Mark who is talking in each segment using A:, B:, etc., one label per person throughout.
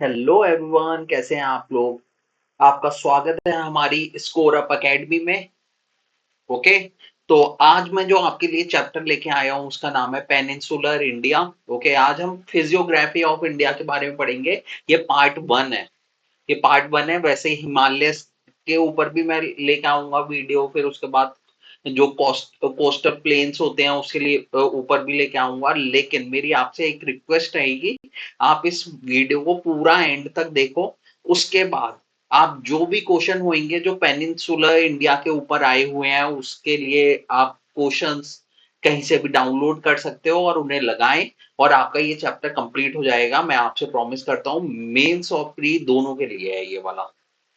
A: Hello everyone, कैसे हैं आप लोग। आपका स्वागत है हमारी स्कोर अप एकेडमी में। ओके। तो आज मैं जो आपके लिए चैप्टर लेके आया हूँ उसका नाम है पेनिनसुलर इंडिया। ओके, आज हम फिजियोग्राफी ऑफ इंडिया के बारे में पढ़ेंगे। ये पार्ट वन है। ये पार्ट वन है। वैसे हिमालय के ऊपर भी मैं लेके आऊंगा वीडियो, फिर उसके बाद जो कोस्टल प्लेन्स होते हैं उसके लिए ऊपर भी लेके आऊंगा। लेकिन मेरी आपसे एक रिक्वेस्ट रहेगी, आप इस वीडियो को पूरा एंड तक देखो। उसके बाद आप जो भी क्वेश्चन होंगे जो पेनिनसुलर इंडिया के ऊपर आए हुए हैं उसके लिए आप क्वेश्चंस कहीं से भी डाउनलोड कर सकते हो और उन्हें लगाएं, और आपका ये चैप्टर कंप्लीट हो जाएगा। मैं आपसे प्रॉमिस करता हूँ, मेंस और प्री दोनों के लिए है ये वाला।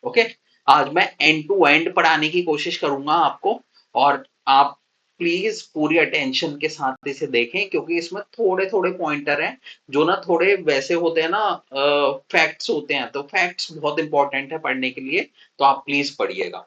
A: ओके। आज मैं एंड टू एंड पढ़ाने की कोशिश करूंगा आपको, और आप प्लीज पूरी अटेंशन के साथ इसे देखें, क्योंकि इसमें थोड़े थोड़े पॉइंटर हैं जो ना थोड़े वैसे होते हैं ना, फैक्ट्स होते हैं, तो फैक्ट्स बहुत इंपॉर्टेंट है पढ़ने के लिए। तो आप प्लीज पढ़िएगा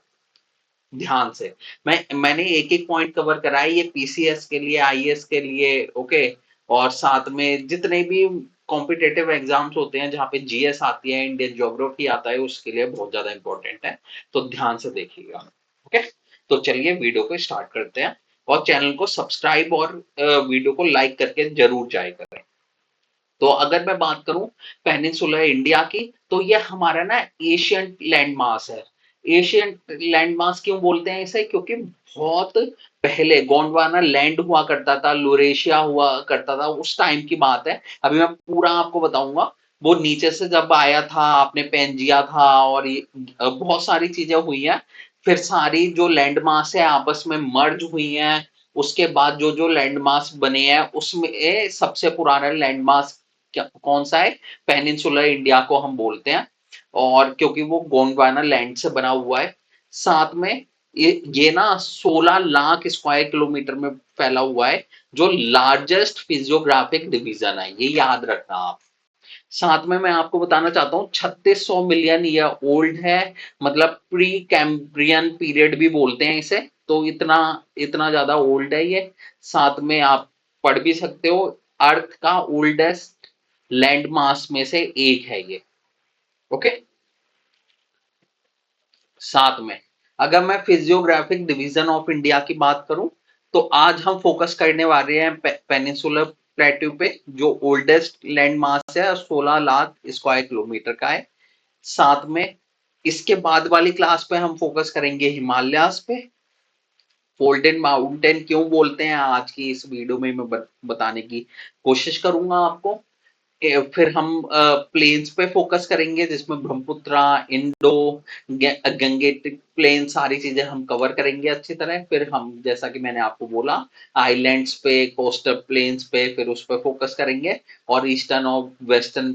A: ध्यान से। मैंने एक एक पॉइंट कवर करा है, ये पीसीएस के लिए, आईएएस के लिए। ओके। और साथ में जितने भी कॉम्पिटेटिव एग्जाम्स होते हैं जहाँ पे जीएस आती है, इंडियन ज्योग्राफी आता है, उसके लिए बहुत ज्यादा इंपॉर्टेंट है। तो ध्यान से देखिएगा। ओके। तो चलिए वीडियो को स्टार्ट करते हैं, और चैनल को सब्सक्राइब और वीडियो को लाइक करके जरूर जाए करें। तो अगर मैं बात करूं पेनिनसुलर इंडिया की, तो ये हमारा ना एशियन लैंड मास है। एशियन लैंड मास क्यों बोलते हैं इसे, क्योंकि बहुत पहले गोंडवाना लैंड हुआ करता था, यूरेशिया हुआ करता था, उस टाइम की बात है। अभी मैं पूरा आपको बताऊंगा। वो नीचे से जब आया था, आपने पेंजिया था, और ये बहुत सारी चीजें हुई हैं। फिर सारी जो लैंड मास है आपस में मर्ज हुई हैं। उसके बाद जो जो लैंड मास बने हैं उसमें सबसे पुराना लैंड मास कौन सा है, पेनिनसुलर इंडिया को हम बोलते हैं। और क्योंकि वो गोंडवाना लैंड से बना हुआ है। साथ में ये ना 16 लाख स्क्वायर किलोमीटर में फैला हुआ है, जो लार्जेस्ट फिजियोग्राफिक डिवीजन है, ये याद रखना आप। साथ में मैं आपको बताना चाहता हूँ 3600 मिलियन ईयर ओल्ड है। मतलब प्री कैम्ब्रियन पीरियड भी बोलते हैं इसे। तो इतना इतना ज्यादा ओल्ड है ये। साथ में आप पढ़ भी सकते हो, अर्थ का ओल्डेस्ट लैंड मास में से एक है ये। ओके। साथ में अगर मैं फिजियोग्राफिक डिवीजन ऑफ इंडिया की बात करूं, तो आज हम फोकस करने वाले हैं पेनिनसुलर प्लेट्यू पे, जो ओल्डेस्ट लैंड मास है और 16 लाख स्क्वायर किलोमीटर का है। साथ में इसके बाद वाली क्लास पे हम फोकस करेंगे हिमालयास पे। फोल्डेड माउंटेन क्यों बोलते हैं, आज की इस वीडियो में मैं बताने की कोशिश करूंगा आपको। फिर हम प्लेन्स पे फोकस करेंगे, जिसमें ब्रह्मपुत्रा, इंडो गंगेटिक प्लेन, सारी चीजें हम कवर करेंगे अच्छी तरह। फिर हम, जैसा कि मैंने आपको बोला, आइलैंड्स पे, कोस्टल प्लेन्स पे, फिर उस पर फोकस करेंगे। और ईस्टर्न और वेस्टर्न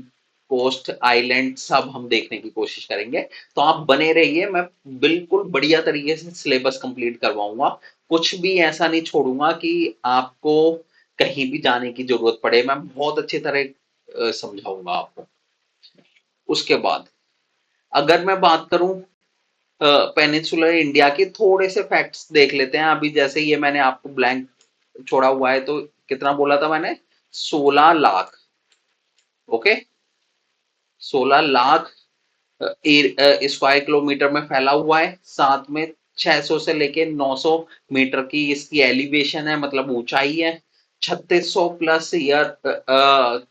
A: कोस्ट आइलैंड सब हम देखने की कोशिश करेंगे। तो आप बने रहिए, मैं बिल्कुल बढ़िया तरीके से सिलेबस कंप्लीट करवाऊंगा। कुछ भी ऐसा नहीं छोड़ूंगा कि आपको कहीं भी जाने की जरूरत पड़े। मैं बहुत अच्छी तरह समझाऊंगा आपको। उसके बाद अगर मैं बात करूं पेनिनसुलर इंडिया के, थोड़े से फैक्ट्स देख लेते हैं। अभी जैसे ये मैंने आपको ब्लैंक छोड़ा हुआ है, तो कितना बोला था मैंने, 16 lakh. Okay. 16 lakh square kilometre में फैला हुआ है। साथ में 600 से लेके 900 मीटर की इसकी एलिवेशन है, मतलब ऊंचाई है। 3600 plus year,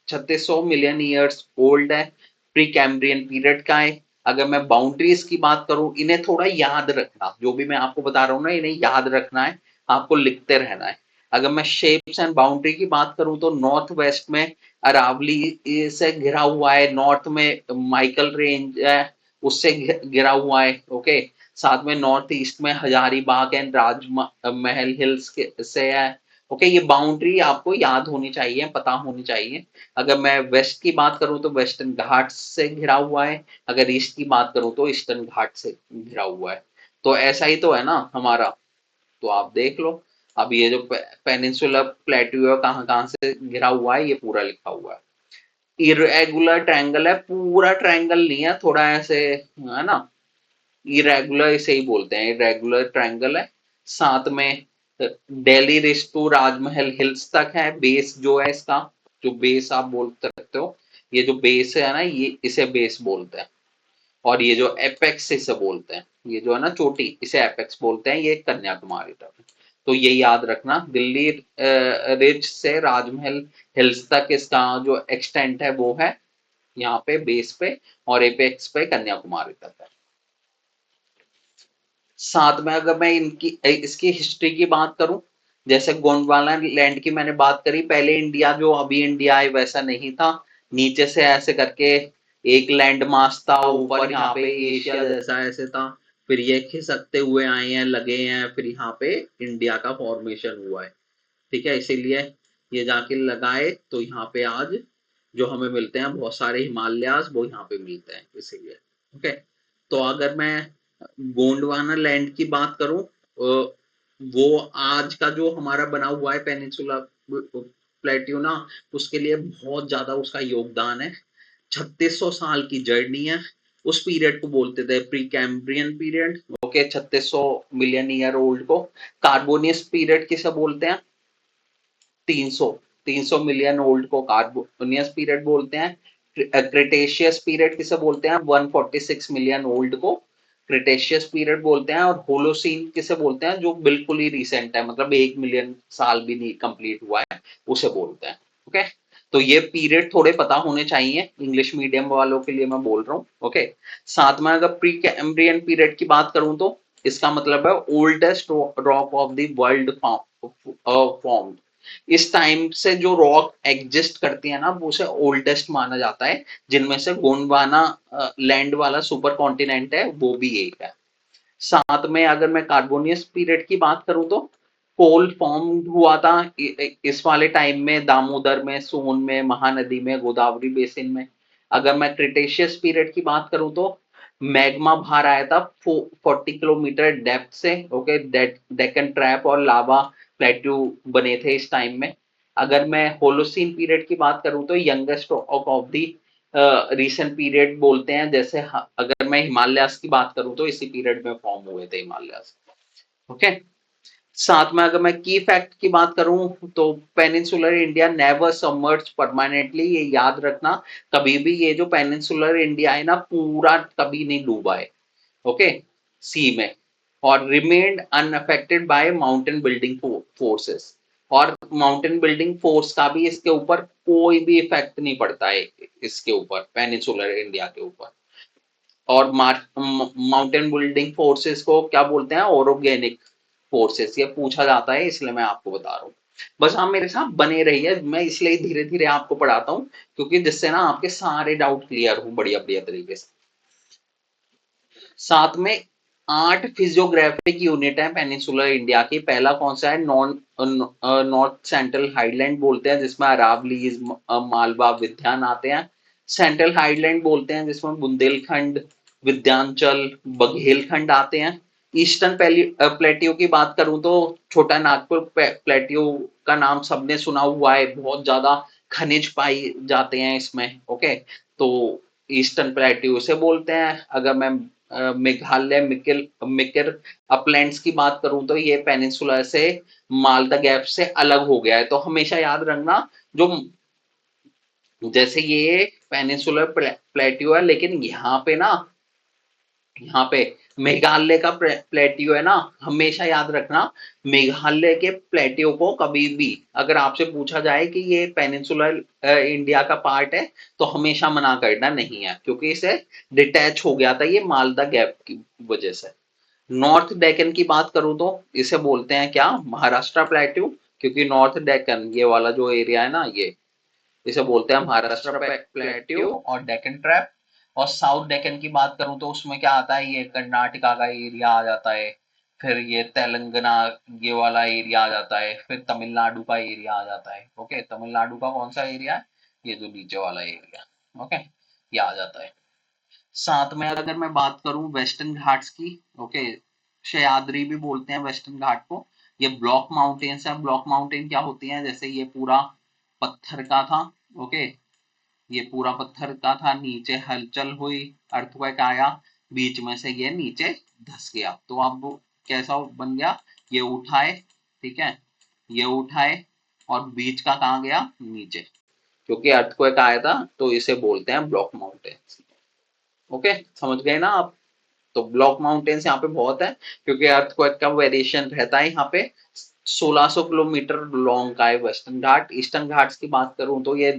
A: 3600 million years old है, प्री कैम्ब्रियन पीरियड का है। अगर मैं बाउंड्रीज की बात करूं, इन्हें थोड़ा याद रखना, जो भी मैं आपको बता रहा हूं ना, इन्हें याद रखना है, आपको लिखते रहना है। अगर मैं शेप्स एंड बाउंड्री की बात करूं, तो नॉर्थ वेस्ट में अरावली से घिरा हुआ है, नॉर्थ में माइकल रेंज है, उससे घिरा हुआ है। ओके। साथ में नॉर्थ ईस्ट में हजारीबाग एंड राजमहल हिल्स के से है। ओके। ये बाउंड्री आपको याद होनी चाहिए, पता होनी चाहिए। अगर मैं वेस्ट की बात करूं, तो वेस्टर्न घाट से घिरा हुआ है। अगर ईस्ट की बात करूं, तो ईस्टर्न घाट से घिरा हुआ है। तो ऐसा ही तो है ना हमारा। तो आप देख लो, अब ये जो पेनिनसुलर प्लेट्यू है कहाँ कहाँ से घिरा हुआ है, ये पूरा लिखा हुआ है। इरेगुलर ट्रायंगल है, पूरा ट्रायंगल नहीं है, थोड़ा ऐसे है ना, इरेगुलर इसे ही बोलते हैं, इरेगुलर ट्रायंगल है। साथ में दिल्ली रिस्ट टू राजमहल हिल्स तक है बेस जो है इसका, जो बेस आप बोल सकते हो। ये जो बेस है ना, ये इसे बेस बोलते हैं, और ये जो एपेक्स इसे बोलते हैं, ये जो है ना चोटी, इसे एपेक्स बोलते हैं, ये कन्याकुमारी तक है। तो ये याद रखना, दिल्ली रिज से राजमहल हिल्स तक इसका जो एक्सटेंट है वो है यहाँ पे बेस पे, और एपेक्स पे कन्याकुमारी तक है। साथ में अगर मैं इनकी इसकी हिस्ट्री की बात करूं, जैसे गोंडवाना लैंड की मैंने बात करी, पहले इंडिया जो अभी इंडिया है वैसा नहीं था, नीचे से ऐसे करके एक लैंड मास था, ऊपर यहाँ पे एशिया जैसा ऐसे था, फिर ये खिसकते हुए आए हैं, लगे हैं, फिर यहाँ पे इंडिया का फॉर्मेशन हुआ है। ठीक है, इसीलिए ये जाके लगाए तो यहाँ पे आज जो हमें मिलते हैं बहुत सारे हिमालयास, वो यहाँ पे मिलते हैं इसीलिए। ओके, तो अगर मैं गोंडवाना लैंड की बात करूं, वो आज का जो हमारा बना हुआ है पेनिनसुला प्लेट्यू ना, उसके लिए बहुत ज्यादा उसका योगदान है। 3600 साल की जर्नी है। उस पीरियड को बोलते थे pre Cambrian period. Okay, 3600 million year old को कार्बोनियस पीरियड किसे बोलते हैं? 300 मिलियन ओल्ड को कार्बोनियस पीरियड बोलते हैं। क्रिटेशियस पीरियड किसे बोलते हैं? 146 मिलियन ओल्ड को क्रिटेशियस पीरियड बोलते हैं। और होलोसीन किसे बोलते हैं? जो बिल्कुल ही रिसेंट है, मतलब 1 मिलियन साल भी नहीं कंप्लीट हुआ है, उसे बोलते हैं। ओके, तो ये पीरियड थोड़े पता होने चाहिए, इंग्लिश मीडियम वालों के लिए मैं बोल रहा हूँ। ओके, साथ में अगर प्री कैम्ब्रियन पीरियड की बात करूं तो इसका मतलब है oldest rock of the world form. इस टाइम से जो रॉक एग्जिस्ट करती है ना, वो उसे ओल्डेस्ट माना जाता है, जिनमें से गोंडवाना लैंड वाला सुपर कॉन्टिनेंट है वो भी एक है। साथ में अगर मैं कार्बोनियस पीरियड की बात करूं तो कोल फॉर्म हुआ था इस वाले टाइम में, दामोदर में, सोन में, महानदी में, गोदावरी बेसिन में। अगर मैं क्रिटेशियस पीरियड की बात करूं तो मैग्मा बाहर आया था 40 किलोमीटर डेप्थ से। ओके, डेक्कन ट्रैप और लावा प्लेट्यू बने थे इस टाइम में। अगर मैं होलोसीन पीरियड की बात करूं तो youngest of the recent period बोलते हैं। जैसे अगर मैं हिमालयास की बात करूं तो इसी पीरियड में फॉर्म हुए थे हिमालयास। ओके, साथ में अगर मैं की फैक्ट की बात करूं तो peninsular India never submerge permanently, ये याद रखना, कभी भी ये जो पेनिनसुलर इंडिया है ना पूरा कभी नहीं डूबा है। ओके, सी में, और remained unaffected bye mountain building forces. और माउंटेन बिल्डिंग फोर्स का भी इसके ऊपर कोई भी इफेक्ट नहीं पड़ता है, इसके ऊपर पेनिनसुलर इंडिया के ऊपर। और माउंटेन बिल्डिंग फोर्सेस को क्या बोलते हैं? ओरोगेनिक फोर्सेस। ये पूछा जाता है इसलिए मैं आपको बता रहा हूँ। बस आप मेरे साथ बने रहिए, मैं इसलिए धीरे धीरे आपको पढ़ाता हूँ, क्योंकि जिससे ना आपके सारे डाउट क्लियर हो बढ़िया बढ़िया तरीके से। साथ में 8 फिजियोग्राफिक यूनिट है पेनिनसुलर इंडिया की। पहला कौन सा है? नॉर्थ सेंट्रल हाईलैंड बोलते हैं, जिसमें अरावलीज, मालवा, विंध्यान आते हैं। सेंट्रल हाईलैंड बोलते हैं जिसमें बुंदेलखंड, विंध्याचल, बघेलखंड आते हैं। ईस्टर्न प्लेट्यू की बात करूं तो छोटा नागपुर प्लेट्यू का नाम सबने सुना हुआ है, बहुत ज्यादा खनिज पाई जाते हैं इसमें। ओके, तो ईस्टर्न प्लेट्यू से बोलते हैं। अगर मैं मेघालय मिकिल मिकिर अपलैंड्स की बात करूं तो ये पेनिनसुला से मालदा गैप से अलग हो गया है। तो हमेशा याद रखना, जो जैसे ये पेनिनसुलर प्लेट्यू है, लेकिन यहाँ पे मेघालय का प्लेट्यू है ना, हमेशा याद रखना, मेघालय के प्लेट्यू को कभी भी अगर आपसे पूछा जाए कि ये पेनिनसुलर इंडिया का पार्ट है, तो हमेशा मना करना नहीं है, क्योंकि इसे डिटैच हो गया था ये मालदा गैप की वजह से। नॉर्थ डेक्कन की बात करूं तो इसे बोलते हैं क्या? महाराष्ट्र प्लेट्यू, क्योंकि नॉर्थ डेक्कन ये वाला जो एरिया है ना, ये इसे बोलते हैं महाराष्ट्र प्लेट्यू और डेक्कन ट्रैप। और साउथ डेक्कन की बात करूं तो उसमें क्या आता है? ये कर्नाटका का एरिया आ जाता है, फिर ये तेलंगाना ये वाला एरिया आ जाता है, फिर तमिलनाडु का एरिया आ जाता है। ओके, तमिलनाडु का कौन सा एरिया है? ये जो नीचे वाला एरिया। ओके, ये आ जाता है। साथ में अगर मैं बात करूं वेस्टर्न घाट्स की, ओके, सह्याद्री भी बोलते हैं वेस्टर्न घाट को। ये ब्लॉक माउंटेन्स है। ब्लॉक माउंटेन क्या होती हैं? जैसे ये पूरा पत्थर का था। ओके, ये पूरा पत्थर का था, नीचे हलचल हुई, अर्थक्वेक आया, बीच में से ये नीचे धस गया, तो अब कैसा बन गया? ये उठाए, ठीक है, ये उठाए, और बीच का कहाँ गया? नीचे। क्योंकि अर्थक्वेक आया था तो इसे बोलते हैं ब्लॉक माउंटेन्स। ओके, समझ गए ना आप? तो ब्लॉक माउंटेन्स यहाँ पे बहुत है, क्योंकि अर्थक्वेक का वेरिएशन रहता है यहाँ पे। 1600 किलोमीटर लॉन्ग का है वेस्टर्न घाट। ईस्टर्न घाट्स की बात करूं तो ये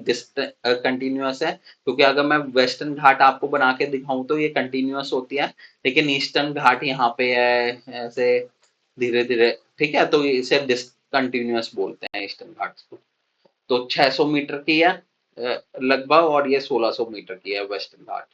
A: कंटिन्यूअस है, क्योंकि अगर मैं वेस्टर्न घाट आपको बना के दिखाऊं तो ये कंटिन्यूअस होती है, लेकिन ईस्टर्न घाट यहाँ पे है ऐसे धीरे धीरे। ठीक है, तो इसे डिसकंटिन्यूअस बोलते हैं ईस्टर्न घाट्स को। तो 600 मीटर की है लगभग, और ये 1600 मीटर की है वेस्टर्न घाट।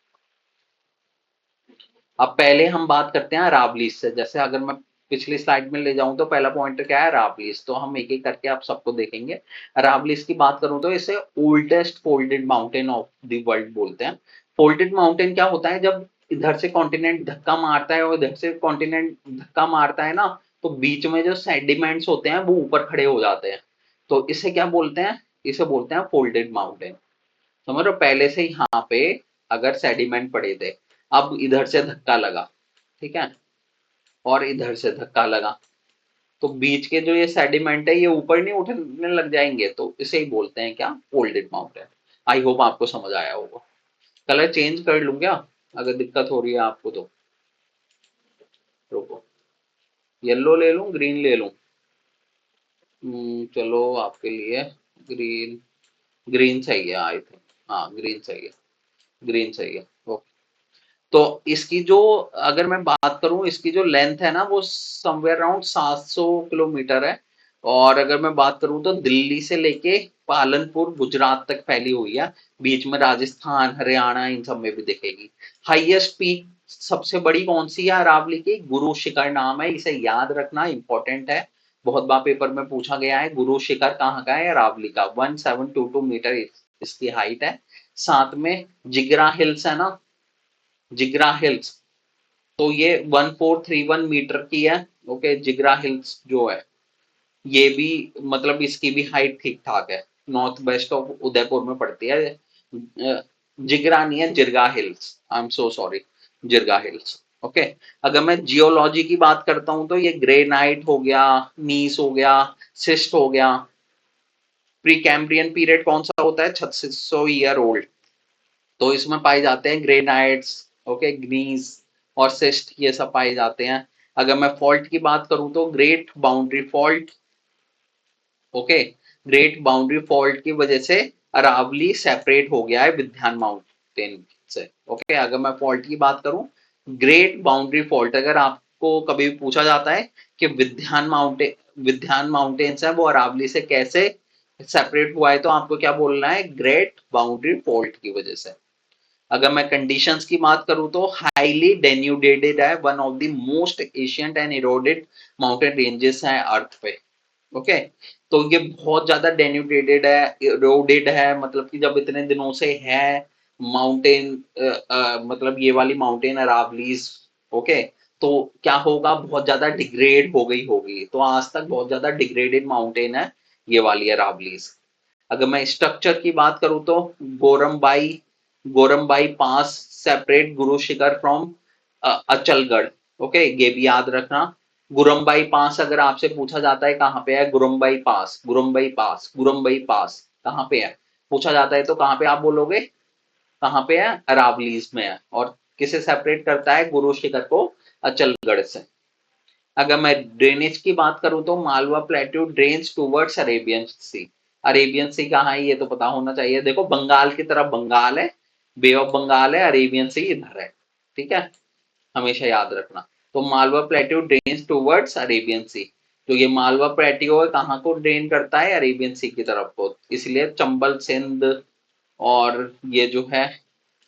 A: अब पहले हम बात करते हैं अरावलीज से। जैसे अगर मैं पिछली स्लाइड में ले जाऊं तो पहला पॉइंट क्या है, अरावलीज। तो हम एक एक करके आप सबको देखेंगे। अरावलीज की बात करूं तो इसे oldest folded mountain of the world बोलते हैं। फोल्डेड माउंटेन क्या होता है, जब इधर से कॉन्टिनेंट धक्का मारता है और इधर से कॉन्टिनेंट धक्का मारता है ना, तो बीच में जो सेडिमेंट्स होते हैं वो ऊपर खड़े हो जाते हैं। तो इसे क्या बोलते हैं, इसे बोलते हैं फोल्डेड माउंटेन। समझ रहे हो, पहले से यहाँ पे अगर सेडिमेंट पड़े थे, अब इधर से धक्का लगा, ठीक है, और इधर से धक्का लगा, तो बीच के जो ये सेडिमेंट है ये ऊपर नहीं उठने लग जाएंगे, तो इसे ही बोलते हैं क्या, फोल्डेड माउंटेन। आई होप आपको समझ आया होगा। कलर चेंज कर लूं क्या, अगर दिक्कत हो रही है आपको तो? रुको, येलो ले लूं, ग्रीन ले लूं? चलो आपके लिए ग्रीन, ग्रीन सही है आई थिंक। हाँ, ग्रीन सही है, ग्रीन सही है। ओके, तो इसकी जो, अगर मैं बात करूं, इसकी जो लेंथ है ना वो समवेयर अराउंड 700 किलोमीटर है। और अगर मैं बात करूं तो दिल्ली से लेके पालनपुर गुजरात तक फैली हुई है। बीच में राजस्थान, हरियाणा, इन सब में भी दिखेगी। हाईएस्ट पीक सबसे बड़ी कौन सी है अरावली की? गुरु शिखर नाम है, इसे याद रखना इंपॉर्टेंट है। बहुत बार पेपर में पूछा गया है। गुरु शिखर कहाँ का है? अरावली का। 1722 मीटर इसकी हाइट है। साथ में जिगरा हिल्स है ना, जिगरा हिल्स, तो ये 1431 मीटर की है। ओके, जिगरा हिल्स जो है ये भी, मतलब इसकी भी हाइट ठीक ठाक है। नॉर्थ वेस्ट ऑफ उदयपुर में पड़ती है। जिगरा नहीं है, जिरगा hills, I am so sorry, जिरगा हिल्स। ओके, अगर मैं जियोलॉजी की बात करता हूं तो ये ग्रेनाइट हो गया, नीस हो गया, सिस्ट हो गया। प्री कैम्ब्रियन पीरियड कौन सा होता है? 3600 ईयर ओल्ड। तो इसमें पाए जाते हैं ग्रेनाइट्स, ओके, ग्नीस और सिस्ट, ये सब पाए जाते हैं। अगर मैं फॉल्ट की बात करूं तो great boundary fault, okay, great boundary fault की वजह से अरावली सेपरेट हो गया है विद्यान माउंटेन से। ओके, अगर मैं फॉल्ट की बात करूं, ग्रेट बाउंड्री फॉल्ट, अगर आपको कभी पूछा जाता है कि विद्यान माउंटेन्स है वो अरावली से कैसे सेपरेट हुआ है, तो आपको क्या बोलना है? ग्रेट बाउंड्री फॉल्ट की वजह से। अगर मैं कंडीशंस की बात करूं तो हाईली डेन्यूडेटेड है, one of the most ancient and eroded mountain ranges हैं अर्थ पे। ओके, तो ये बहुत ज्यादा डेन्यूडेटेड है, इरोडेड है, मतलब कि जब इतने दिनों से है माउंटेन, मतलब ये वाली माउंटेन अरावलीज, ओके, तो क्या होगा, बहुत ज्यादा डिग्रेड हो गई होगी। तो आज तक बहुत ज्यादा डिग्रेडेड माउंटेन है ये वाली अरावलीज। अगर मैं स्ट्रक्चर की बात करूं तो गोरमबाई, गोरमबाई पास separate Guru Shikhar from Achalgarh. Okay, ये भी याद रखना। गुरमबाई पास अगर आपसे पूछा जाता है कहाँ पे है गुरमबाई पास, गुरमबाई पास, गुरमबाई पास कहाँ पे है, पूछा जाता है तो कहाँ पे आप बोलोगे? कहाँ पे है? अरावलीज में है। और किसे सेपरेट करता है? गुरु शिखर को अचलगढ़ से। अगर मैं ड्रेनेज की बात करूं तो Malwa plateau drains towards Arabian sea. Arabian sea कहाँ है ये तो पता होना चाहिए। देखो, बंगाल की तरफ बंगाल है, बे ऑफ बंगाल है, अरेबियन सी इधर है। ठीक है, हमेशा याद रखना। तो Malwa plateau drains towards Arabian sea. तो ये मालवा प्लेट्यू है, कहाँ को ड्रेन करता है? अरेबियन सी की तरफ को। इसलिए चंबल, सिंध, और ये जो है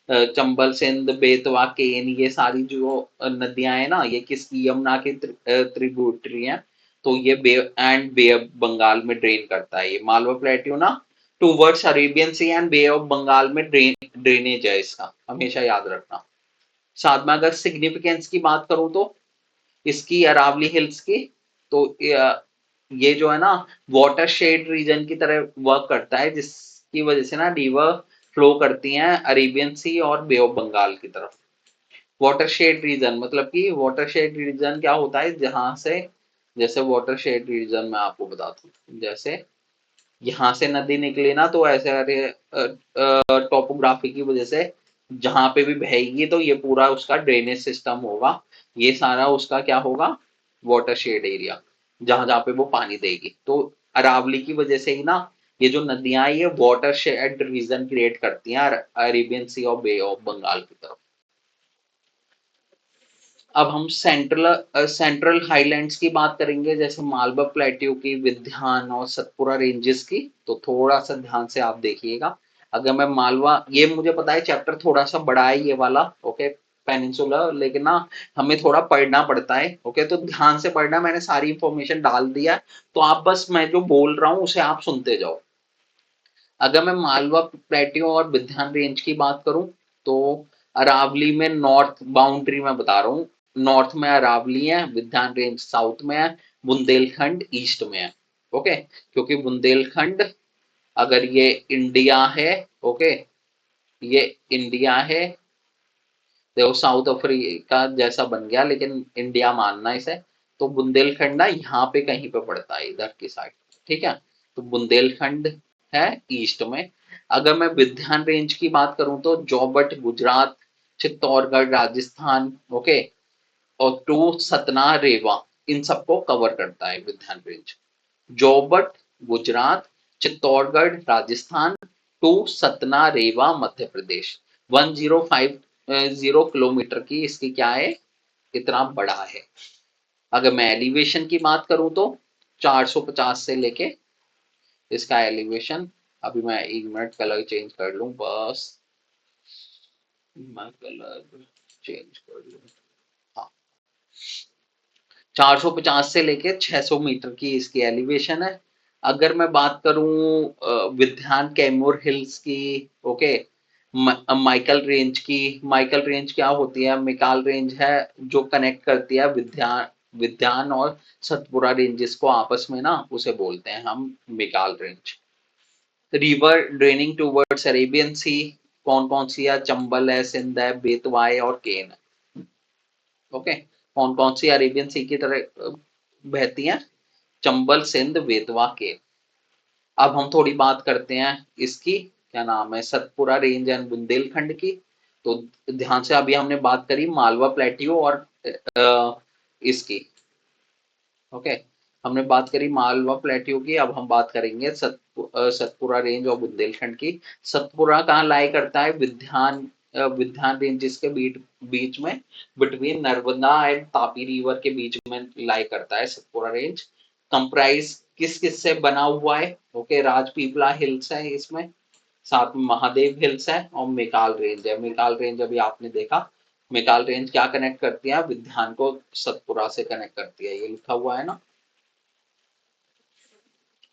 A: चंबल, सिंध, बेतवा, केन, ये सारी जो नदियां हैं ना, ये किसकी? यमुना की ट्रिब्यूटरी हैं। तो ये बे ऑफ बंगाल में ड्रेन करता है ये मालवा प्लेट्यू ना, towards Arabian sea and bay of Bengal में ड्रेनेज है इसका, हमेशा याद रखना। साथ में अगर सिग्निफिकेंस की बात करूं तो इसकी, अरावली हिल्स की, तो ये जो है ना वाटर शेड रीजन की तरह वर्क करता है, जिसकी वजह से ना रिवर फ्लो करती हैं अरेबियन सी और बे ऑफ बंगाल की तरफ। वाटर शेड रीजन मतलब कि वाटर शेड रीजन क्या होता है, जहां से, जैसे वाटर शेड रीजन मैं आपको बताता हूँ, जैसे यहाँ से नदी निकली ना तो ऐसे अरे टोपोग्राफी की वजह से जहां पे भी बहेगी तो ये पूरा उसका ड्रेनेज सिस्टम होगा, ये सारा उसका क्या होगा, वाटर शेड एरिया, जहां जहां पे वो पानी देगी। तो अरावली की वजह से ही ना ये जो नदियां ये वाटर शेड रीजन क्रिएट करती हैं अरेबियन सी और बे ऑफ बंगाल की तरफ। अब हम सेंट्रल हाईलैंड्स की बात करेंगे, जैसे मालवा प्लेट्यू की, विंध्यान और सतपुरा रेंजेस की। तो थोड़ा सा ध्यान से आप देखिएगा। अगर मैं मालवा, ये मुझे पता है चैप्टर थोड़ा सा बड़ा है ये वाला, ओके, पेनिनसुला, लेकिन ना हमें थोड़ा पढ़ना पड़ता है, ओके, तो ध्यान से पढ़ना। मैंने सारी इंफॉर्मेशन डाल दिया, तो आप बस मैं जो बोल रहा हूँ उसे आप सुनते जाओ। अगर मैं मालवा प्लेट्यू और विंध्यान रेंज की बात करूं तो अरावली में नॉर्थ बाउंड्री में बता रहा हूँ, नॉर्थ में अरावली है, विंध्यान रेंज साउथ में है, बुंदेलखंड ईस्ट में है। ओके, क्योंकि बुंदेलखंड अगर ये इंडिया है, ओके, ये इंडिया है, देखो साउथ अफ्रीका जैसा बन गया लेकिन इंडिया मानना इसे। तो बुंदेलखंड ना यहाँ पे कहीं पे पड़ता है, इधर की साइड, ठीक है। तो बुंदेलखंड है ईस्ट में। अगर मैं विंध्यान रेंज की बात करूं तो जोबट गुजरात, चित्तौड़गढ़ राजस्थान, ओके, और टू सतना रेवा, इन सबको कवर करता है Vindhyan range. Jobat Gujarat, Chittorgarh Rajasthan, to Satna Rewa Madhya Pradesh. 1050 kilometre की इसकी क्या है, इतना बड़ा है। अगर मैं एलिवेशन की बात करूं तो 450 से लेके इसका एलिवेशन, अभी मैं 1 मिनट कलर चेंज कर लूं बस, मैं कलर चेंज कर लूं, हाँ, 450 से लेके 600 मीटर की इसकी एलिवेशन है। अगर मैं बात करूं विंध्यान कैमूर हिल्स की, ओके, माइकल रेंज की, माइकल रेंज क्या होती है, मिकाल रेंज है जो कनेक्ट करती है विंध्यान विंध्यान और सतपुरा रेंजेस को आपस में ना, उसे बोलते हैं हम Maikal range. River draining towards Arabian sea कौन कौन सी है, चंबल है, सिंध है, बेतवा है और केन है। ओके, कौन कौन सी अरेबियन सी की तरह बहती हैं, चंबल, सिंध, बेतवा, केन। अब हम थोड़ी बात करते हैं इसकी, क्या नाम है, सतपुरा रेंज एंड बुंदेलखंड की। तो ध्यान से, अभी हमने बात करी मालवा प्लेट्यू और इसकी, ओके, हमने बात करी मालवा प्लेट्यू की, अब हम बात करेंगे सतपुरा रेंज और बुंदेलखंड की। सतपुरा कहाँ लाई करता है, विंध्यान रेंजेस के बीच में, between Narmada and Tapi river के बीच में लाई करता है सतपुरा रेंज। कंप्राइज किस किस से बना हुआ है, ओके, राजपीपला हिल्स है इसमें, साथ में महादेव हिल्स है और मिकाल रेंज है। मिकाल रेंज अभी आपने देखा, मिकाल रेंज क्या कनेक्ट करती है, विंध्यान को सतपुरा से कनेक्ट करती है, ये लिखा हुआ है ना।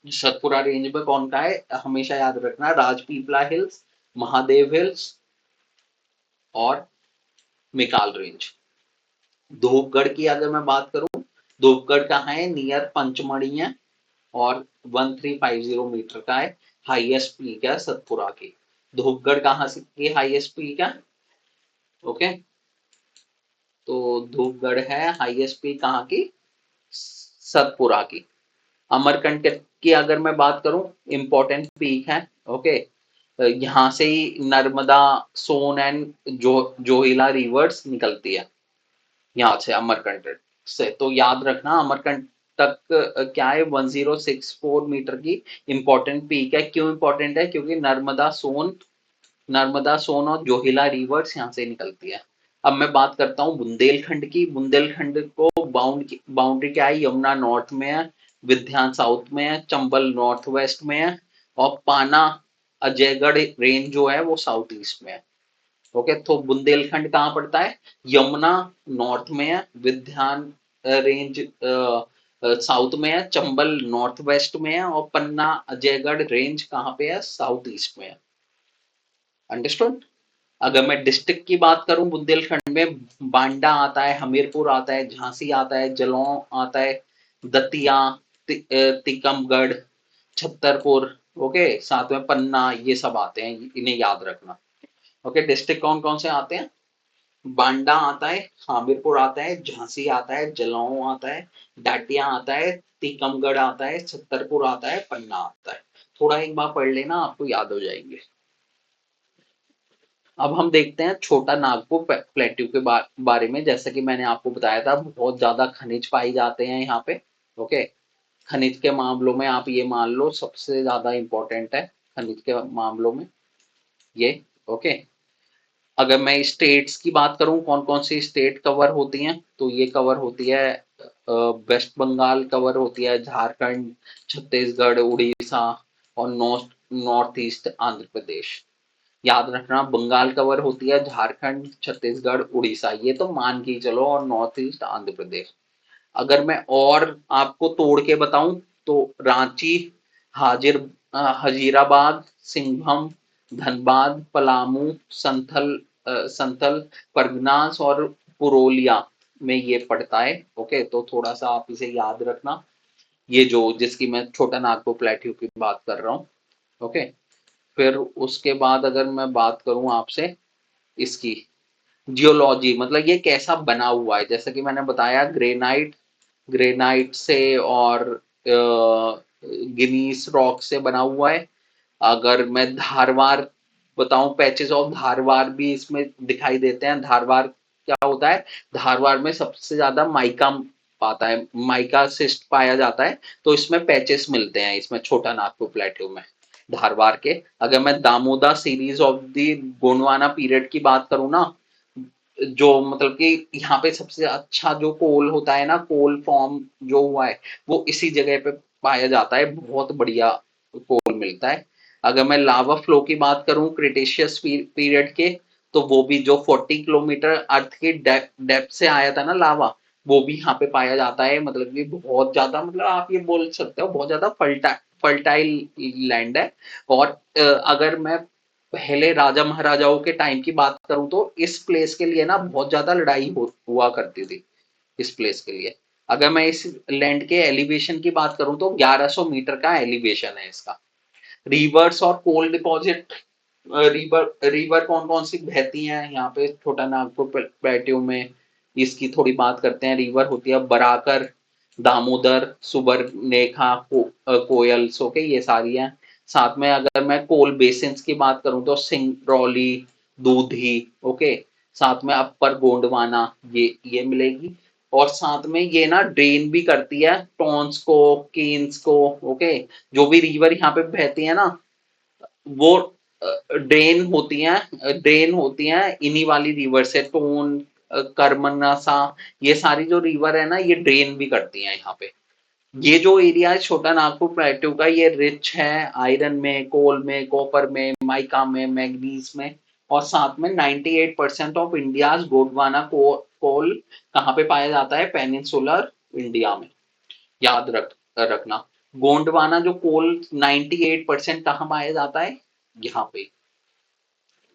A: सतपुरा रेंज में कौन का है, हमेशा याद रखना, राजपीपला हिल्स, महादेव हिल्स और मिकाल रेंज। धूपगढ़ की अगर मैं बात करूं, धूपगढ़ कहाँ है, नियर पंचमढ़ी है और 1350 मीटर का है, हाईएस्ट पीक है सतपुरा की। धूपगढ़ कहाँ से की हाईएस्ट पीक है, ओके, तो धूपगढ़ है हाईएस्ट पीक कहाँ की, सतपुरा की। अमरकंटक की अगर मैं बात करूं, इंपॉर्टेंट पीक है, ओके, यहाँ से ही नर्मदा, सोन एंड जोहिला रिवर्स निकलती है यहाँ से, अमरकंटक से। तो याद रखना अमरकंटक क्या है, 1064 मीटर की इंपॉर्टेंट पीक है। क्यों इंपॉर्टेंट है, क्योंकि नर्मदा सोन और जोहिला रिवर्स यहाँ से निकलती है। अब मैं बात करता हूँ बुंदेलखंड की। बुंदेलखंड को बाउंड्री क्या है, यमुना नॉर्थ में है, विंध्यान साउथ में है, चंबल नॉर्थ वेस्ट में है और पाना अजयगढ़ रेंज जो है वो साउथ ईस्ट में है। ओके, तो बुंदेलखंड कहाँ पड़ता है, यमुना नॉर्थ में है, विंध्यान रेंज साउथ में है, चंबल नॉर्थ वेस्ट में है और पन्ना अजयगढ़ रेंज कहाँ पे है, साउथ ईस्ट में है। अंडरस्टूड। अगर मैं डिस्ट्रिक्ट की बात करूं, बुंदेलखंड में बांडा आता है, हमीरपुर आता है, झांसी आता है, जलौन आता है, दतिया, टीकमगढ़, छतरपुर, ओके, साथ में पन्ना, ये सब आते हैं, इन्हें याद रखना। ओके, डिस्ट्रिक्ट कौन कौन से आते हैं, बांडा आता है, हमीरपुर आता है, झांसी आता है, जलौन आता है, डाटिया आता है, टीकमगढ़ आता है, छतरपुर आता है, पन्ना आता है। थोड़ा एक बार पढ़ लेना, आपको याद हो जाएंगे। अब हम देखते हैं छोटा नागपुर प्लेट्यू के बारे में। जैसा कि मैंने आपको बताया था, बहुत ज्यादा खनिज पाए जाते हैं यहाँ पे। ओके, खनिज के मामलों में आप ये मान लो सबसे ज्यादा इंपॉर्टेंट है खनिज के मामलों में ये। ओके, अगर मैं स्टेट्स की बात करूं, कौन कौन सी स्टेट कवर होती हैं, तो ये कवर होती है वेस्ट बंगाल कवर होती है, झारखंड, छत्तीसगढ़, उड़ीसा और north north east Andhra Pradesh. याद रखना, बंगाल कवर होती है, झारखंड, छत्तीसगढ़, उड़ीसा, ये तो मान के ही चलो, और नॉर्थ ईस्ट आंध्र प्रदेश। अगर मैं और आपको तोड़ के बताऊं, तो रांची, हाजिर हजीराबाद, सिंघम, धनबाद, पलामू, संथल, परगनास और पुरोलिया में ये पड़ता है। ओके, तो थोड़ा सा आप इसे याद रखना, ये जो जिसकी मैं छोटा नागपुर प्लेट्यू की बात कर रहा हूँ। ओके, फिर उसके बाद अगर मैं बात करूं आपसे इसकी जियोलॉजी, मतलब ये कैसा बना हुआ है, जैसे कि मैंने बताया ग्रेनाइट से और गिनीस रॉक से बना हुआ है। अगर मैं धारवार बताऊं, पैचेस ऑफ धारवार भी इसमें दिखाई देते हैं। धारवार क्या होता है, धारवार में सबसे ज्यादा माइका पाता है, माइका सिस्ट पाया जाता है, तो इसमें पैचेस मिलते हैं इसमें छोटा नागपुर प्लेट्यू में धारवार के। अगर मैं Damodar series of the Gondwana period की बात करूं ना, जो मतलब कि यहाँ पे सबसे अच्छा जो कोल होता है ना, कोल फॉर्म जो हुआ है वो इसी जगह पे पाया जाता है, बहुत बढ़िया कोल मिलता है। अगर मैं लावा फ्लो की बात करूं क्रिटेशियस पीरियड के, तो वो भी जो 40 किलोमीटर अर्थ की डेप्थ से आया था ना लावा, वो भी यहाँ पे पाया जाता है। मतलब कि बहुत ज्यादा, मतलब आप ये बोल सकते हो बहुत ज्यादा फर्टाइल लैंड है। और अगर मैं पहले राजा महाराजाओं के टाइम की बात करूं, तो इस प्लेस के लिए ना बहुत ज्यादा लड़ाई हुआ करती थी इस प्लेस के लिए। अगर मैं इस लैंड के एलिवेशन की बात करूं, तो 1100 मीटर का एलिवेशन है इसका। रिवर्स और कोल डिपॉजिट, रिवर कौन कौन सी बहती हैं यहाँ पे छोटा नागपुर प्लेट्यू में, इसकी थोड़ी बात करते हैं। रिवर होती है बराकर, दामोदर, सुबर्णरेखा, कोयल, ओके, ये सारी हैं। साथ में अगर मैं कोल बेसिन्स की बात करूं, तो सिंगरौली, दूधी, ओके, साथ में अपर गोंडवाना, ये मिलेगी। और साथ में ये ना ड्रेन भी करती है टॉन्स को, केन्स को। ओके, जो भी रिवर यहाँ पे बहती है ना, वो ड्रेन होती हैं इन्हीं वाली रिवर से। टोन, कर्मनासा, ये सारी जो रिवर है ना, ये ड्रेन भी करती हैं यहाँ पे। ये जो एरिया है छोटा नागपुर प्लेट्यू का, ये रिच है आयरन में, कोल में, कॉपर में, माइका में, मैग्नीज में। और साथ में 98% ऑफ इंडियाज गोंडवाना कोल कहाँ पे पाया जाता है, पेनिनसुलर इंडिया में। याद रखना, गोंडवाना जो कोल 98% कहाँ पाया जाता है, यहाँ पे।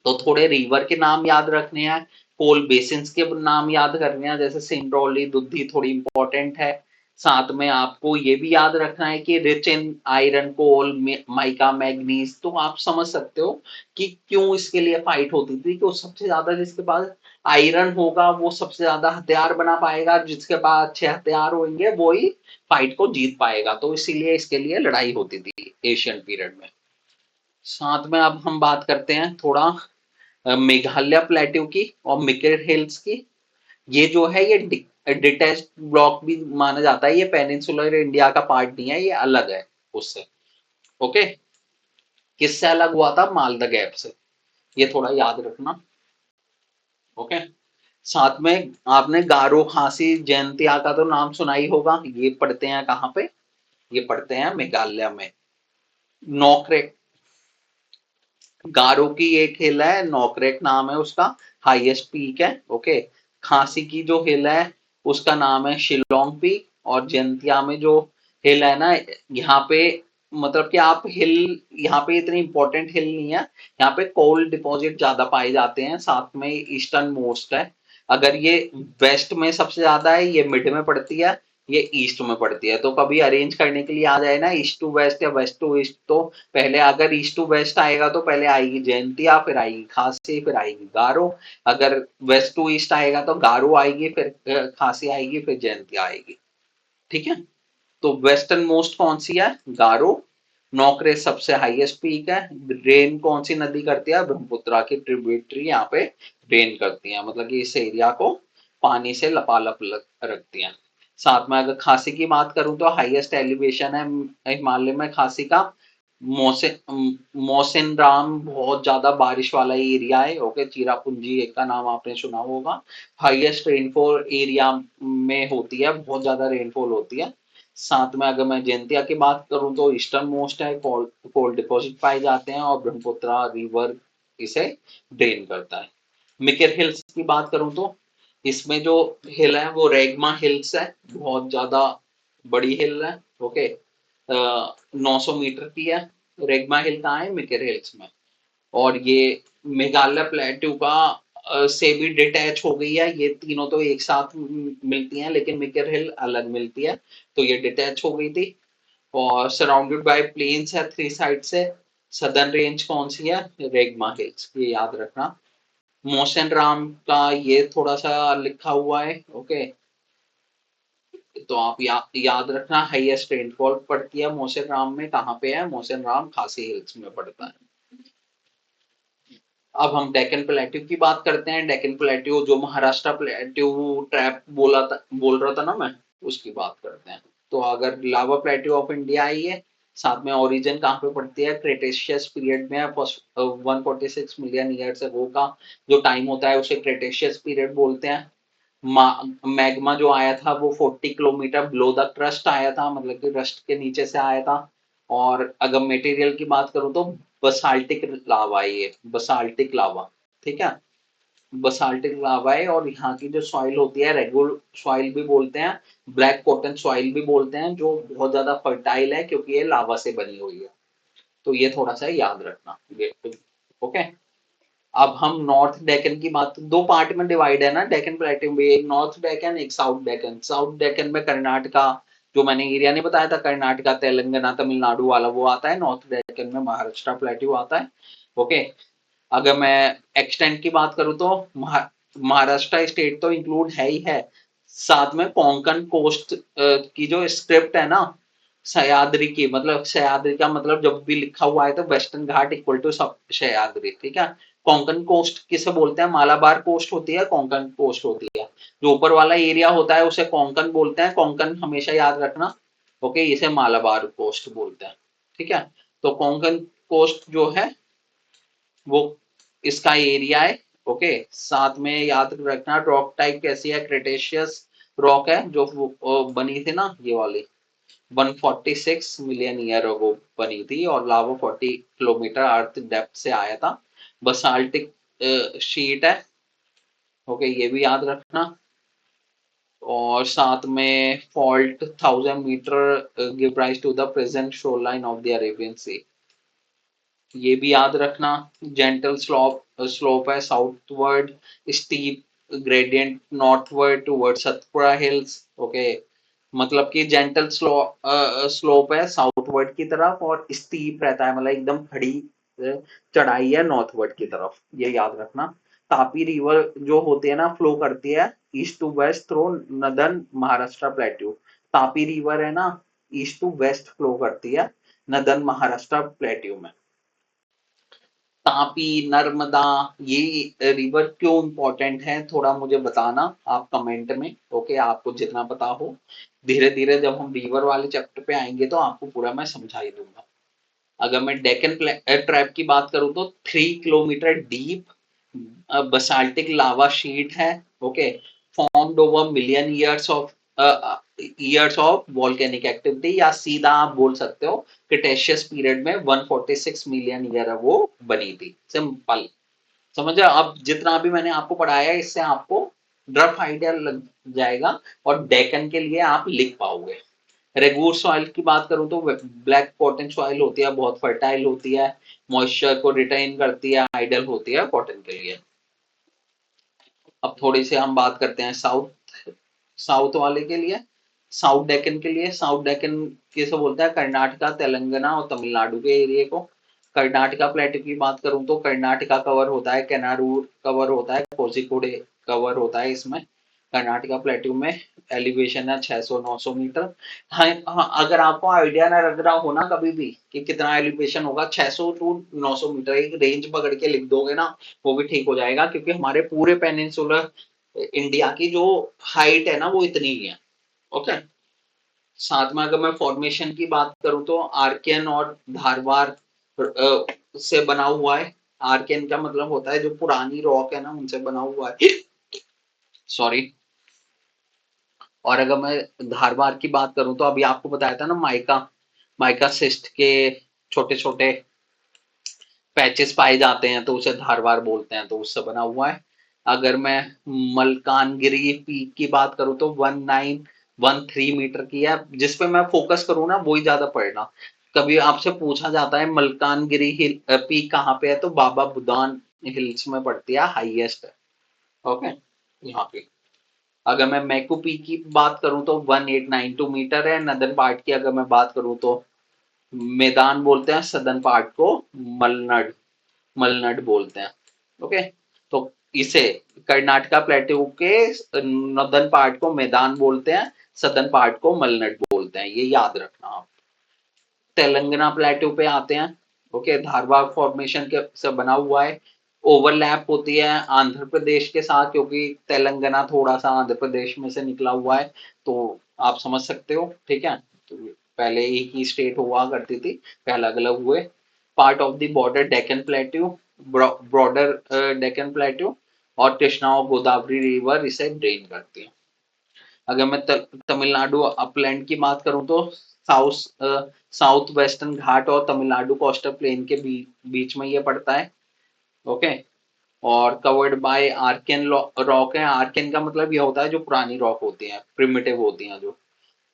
A: तो थोड़े रिवर के नाम याद रखने हैं, कोल बेसिन्स के नाम याद करने हैं, जैसे सिंगरौली, दुद्धि थोड़ी इंपॉर्टेंट है। साथ में आपको ये भी याद रखना है कि rich in iron, coal, mica, manganese. तो आप समझ सकते हो कि क्यों इसके लिए फाइट होती थी, कि सबसे ज्यादा जिसके पास आयरन होगा वो सबसे ज्यादा हथियार बना पाएगा, जिसके पास अच्छे हथियार होंगे वो ही फाइट को जीत पाएगा। तो इसीलिए इसके लिए लड़ाई होती थी एशियन पीरियड में। साथ में अब हम बात करते हैं थोड़ा मेघालय प्लेट्यू की और मिकिर हिल्स की। ये जो है ये डिटैच्ड ब्लॉक भी माना जाता है, ये पेनिनसुलर इंडिया का पार्ट नहीं है, ये अलग है उससे। ओके, किससे अलग हुआ था, मालदा गैप से, ये थोड़ा याद रखना। ओके, साथ में आपने गारो, खासी, जयंतिया का तो नाम सुना ही होगा। ये पढ़ते हैं कहाँ पे, ये पढ़ते हैं मेघालय में। नोकरेक, गारो की एक हिल है, नोकरेक नाम है उसका, हाईएस्ट पीक है। ओके, खांसी की जो हिल है उसका नाम है शिलोंग पीक। और जयंतिया में जो हिल है ना, यहाँ पे मतलब कि आप हिल, यहाँ पे इतनी इंपॉर्टेंट हिल नहीं है, यहाँ पे कोल डिपॉजिट ज्यादा पाए जाते हैं। साथ में ईस्टर्न मोस्ट है। अगर ये वेस्ट में सबसे ज्यादा है, ये मिड में पड़ती है, ये ईस्ट में पड़ती है। तो कभी अरेंज करने के लिए आ जाए ना ईस्ट टू वेस्ट या वेस्ट टू ईस्ट, तो पहले अगर ईस्ट टू वेस्ट आएगा तो पहले आएगी जयंतिया, फिर आएगी खासी, फिर आएगी गारो। अगर वेस्ट टू ईस्ट आएगा तो गारो आएगी, फिर खासी आएगी, फिर जयंतिया आएगी। ठीक है, तो वेस्टर्न मोस्ट कौन सी है, गारो। नौकरे सबसे हाईएस्ट पीक है। ड्रेन कौन सी नदी करती है? ब्रह्मपुत्रा की ट्रिब्यूटरी यहाँ पे ड्रेन करती है, मतलब कि इस एरिया को पानी से लपालप रखती है। साथ में अगर खासी की बात करूं तो हाईएस्ट एलिवेशन है हिमालय में खासी का। मोसिन राम बहुत ज्यादा बारिश वाला एरिया है। ओके, चिरापुंजी एक का नाम आपने सुना होगा। हाईएस्ट रेनफॉल एरिया में होती है, बहुत ज्यादा रेनफॉल होती है। साथ में अगर मैं जयंतिया की बात करूं तो ईस्टर्न मोस्ट है, कोल डिपॉजिट पाए जाते हैं और ब्रह्मपुत्रा रिवर इसे ड्रेन करता है। मिकर हिल्स की बात करूं तो इसमें जो हिल है वो रेगमा हिल्स है, बहुत ज्यादा बड़ी हिल है। ओके, 900 मीटर की है। रेगमा हिल कहाँ है? मिकर हिल्स में। और ये मेघालय प्लेट्यू का से भी डिटैच हो गई है। ये तीनों तो एक साथ मिलती हैं, लेकिन मिकर हिल अलग मिलती है, तो ये डिटैच हो गई थी। और सराउंडेड बाय प्लेन्स है थ्री साइड से। सदर्न रेंज कौन सी है? रेगमा हिल्स, ये याद रखना। मोशन राम का ये थोड़ा सा लिखा हुआ है। ओके, तो आप याद रखना हाईएस्ट रेनफॉल पड़ती है मोशन राम में, कहाँ पे है? मोशन राम खासी हिल्स में पड़ता है। अब हम डेक्कन प्लेट्यू की बात करते हैं। डेक्कन प्लेट्यू जो महाराष्ट्र प्लेट्यू ट्रैप बोल रहा था ना मैं, उसकी बात करते हैं। तो अगर लावा प्लेट्यू ऑफ इंडिया आई है, साथ में ओरिजिन कहाँ पे पड़ती है? क्रेटेशियस पीरियड में। 146 मिलियन ईयर्स अगो का जो टाइम होता है उसे क्रेटेशियस पीरियड बोलते हैं। मैग्मा जो आया था वो 40 किलोमीटर बिलो द क्रस्ट आया था, मतलब कि क्रस्ट के नीचे से आया था। और अगर मटेरियल की बात करूं तो बसाल्टिक लावा है ये, बसाल्टिक लावा। ठीक है, बसाल्टिक लावा है। और यहाँ की जो सॉइल होती है रेगुलर सॉइल भी बोलते हैं, ब्लैक कॉटन सॉइल भी बोलते हैं, जो बहुत ज्यादा फर्टाइल है क्योंकि ये लावा से बनी हुई है। तो ये थोड़ा सा याद रखना। ओके, अब हम नॉर्थ डेक्कन की बात, दो पार्ट में डिवाइड है ना डेक्कन प्लेट्यू में, एक नॉर्थ डेक्कन एक साउथ डेक्कन। साउथ डेक्कन में कर्नाटका, जो मैंने एरिया नहीं बताया था, कर्नाटका तेलंगाना तमिलनाडु वाला वो आता है। नॉर्थ डेक्कन में महाराष्ट्र प्लेट्यू आता है। ओके, अगर मैं एक्सटेंट की बात करूं तो महाराष्ट्र स्टेट तो इंक्लूड है ही है, साथ में कोंकण कोस्ट की जो स्क्रिप्ट है ना, सह्याद्री की, मतलब सह्याद्री का मतलब जब भी लिखा हुआ है तो western Ghat equal to Sahyadri. ठीक है, कोंकण कोस्ट किसे बोलते हैं? मालाबार कोस्ट होती है, कोंकण कोस्ट होती है। जो ऊपर वाला एरिया होता है उसे कोंकण बोलते हैं, कोंकण हमेशा याद रखना। ओके, इसे मालाबार कोस्ट बोलते हैं। ठीक है, तो कोंकण कोस्ट जो है वो इसका एरिया है। ओके, साथ में याद रखना रॉक टाइप कैसी है? क्रेटेशियस रॉक है, जो बनी थी ना ये वाली 146 मिलियन ईयर अगो बनी थी, और लावा 40 किलोमीटर अर्थ डेप्थ से आया था। बसाल्टिक शीट है। ओके, ये भी याद रखना। और साथ में fault 1000 metre give rise to the present shore line of the Arabian sea, ये भी याद रखना। जेंटल स्लोप है southward, steep gradient northward toward Satpura hills. Okay, मतलब कि जेंटल स्लोप है साउथवर्ड की तरफ, और स्टीप रहता है, मतलब एकदम खड़ी चढ़ाई है नॉर्थवर्ड की तरफ, ये याद रखना। तापी रिवर जो होती है ना, फ्लो करती है east to west through northern Maharashtra plateau. Tapi river है ना, ईस्ट टू वेस्ट फ्लो करती है नदर्न महाराष्ट्र प्लेट्यू में। तापी, नर्मदा, ये रिवर क्यों इंपॉर्टेंट है थोड़ा मुझे बताना आप कमेंट में। ओके, आपको जितना पता हो, धीरे धीरे जब हम रिवर वाले चैप्टर पे आएंगे तो आपको पूरा मैं समझा ही दूंगा। अगर मैं डेक्कन ट्रैप की बात करूं तो 3 किलोमीटर डीप बसाल्टिक लावा शीट है। Okay, formed over million years of volcanic activity, या सीधा आप बोल सकते हो क्रिटेशियस पीरियड में 146 मिलियन ईयर वो बनी थी। सिंपल समझ। अब जितना भी मैंने आपको पढ़ाया है इससे आपको रफ आइडिया लग जाएगा, और डेक्कन के लिए आप लिख पाओगे। रेगूर सॉइल की बात करूं तो ब्लैक कॉटन सॉइल होती है, बहुत फर्टाइल होती है, मॉइस्चर को रिटेन करती है, आइडियल होती है कॉटन के लिए। अब थोड़ी सी हम बात करते हैं साउथ साउथ वाले के लिए, साउथ डेक्कन के लिए। साउथ डेक्कन किसे बोलते हैं? कर्नाटका, तेलंगाना और तमिलनाडु के एरिया को। कर्नाटका प्लेट्यू की बात करूं तो कर्नाटका कवर होता है, केनारूर कवर होता है, कोझिकोड कवर होता है इसमें। कर्नाटका प्लेट्यू में एलिवेशन है 600-900 मीटर। हाँ, हाँ, अगर आपको आइडिया ना लग रहा हो ना कभी भी कि कितना एलिवेशन होगा, 600 टू 900 मीटर एक रेंज पकड़ के लिख दोगे ना, वो भी ठीक हो जाएगा, क्योंकि हमारे पूरे पेनिनसुलर इंडिया की जो हाइट है ना वो इतनी ही है। ओके। साथ में अगर मैं फॉर्मेशन की बात करूं तो आर्कियन और धारवार से बना हुआ है। आर्कियन का मतलब होता है जो पुरानी रॉक है ना उनसे बना हुआ है। सॉरी। और अगर मैं धारवार की बात करूं तो अभी आपको बताया था ना, माइका माइका सिस्ट के छोटे छोटे पैचेस पाए जाते हैं, तो उसे धारवार बोलते हैं, तो उससे बना हुआ है। अगर मैं मलकानगिरी पीक की बात करूं तो 1913 मीटर की है। जिस पे मैं फोकस करूं ना वही ज्यादा पढ़ना। कभी आपसे पूछा जाता है मलकानगिरी हिल पीक कहाँ पे है, तो बाबा बुदान हिल्स में पड़ती है, हाईएस्ट है। ओके। यहाँ पे अगर मैं मैकू पीक की बात करूं तो 1892 मीटर है। नदन पार्ट की अगर मैं बात करूं तो मैदान बोलते हैं, सदन पार्ट को मलनड मलनड बोलते हैं। ओके। तो इसे कर्नाटका प्लेट्यू के नॉर्दर्न पार्ट को मैदान बोलते हैं, सदर्न पार्ट को मलनड बोलते हैं, ये याद रखना आप। तेलंगाना प्लेट्यू पे आते हैं। ओके। धारवाड़ फॉर्मेशन के से बना हुआ है। ओवरलैप होती है आंध्र प्रदेश के साथ, क्योंकि तेलंगाना थोड़ा सा आंध्र प्रदेश में से निकला हुआ है, तो आप समझ सकते हो। ठीक है। तो पहले एक ही स्टेट हुआ करती थी, फिर अलग अलग हुए। Part of the border Deccan plateau, broader Deccan plateau, और कृष्णा और गोदावरी रिवर इसे ड्रेन करती है। अगर मैं तमिलनाडु अपलैंड की बात करूं तो साउथ वेस्टर्न घाट और तमिलनाडु कोस्टल प्लेन के बीच में ये पड़ता है। ओके। और कवर्ड बाय आर्कियन रॉक है। आर्कियन का मतलब ये होता है जो पुरानी रॉक होती हैं, प्रिमिटिव होती हैं जो।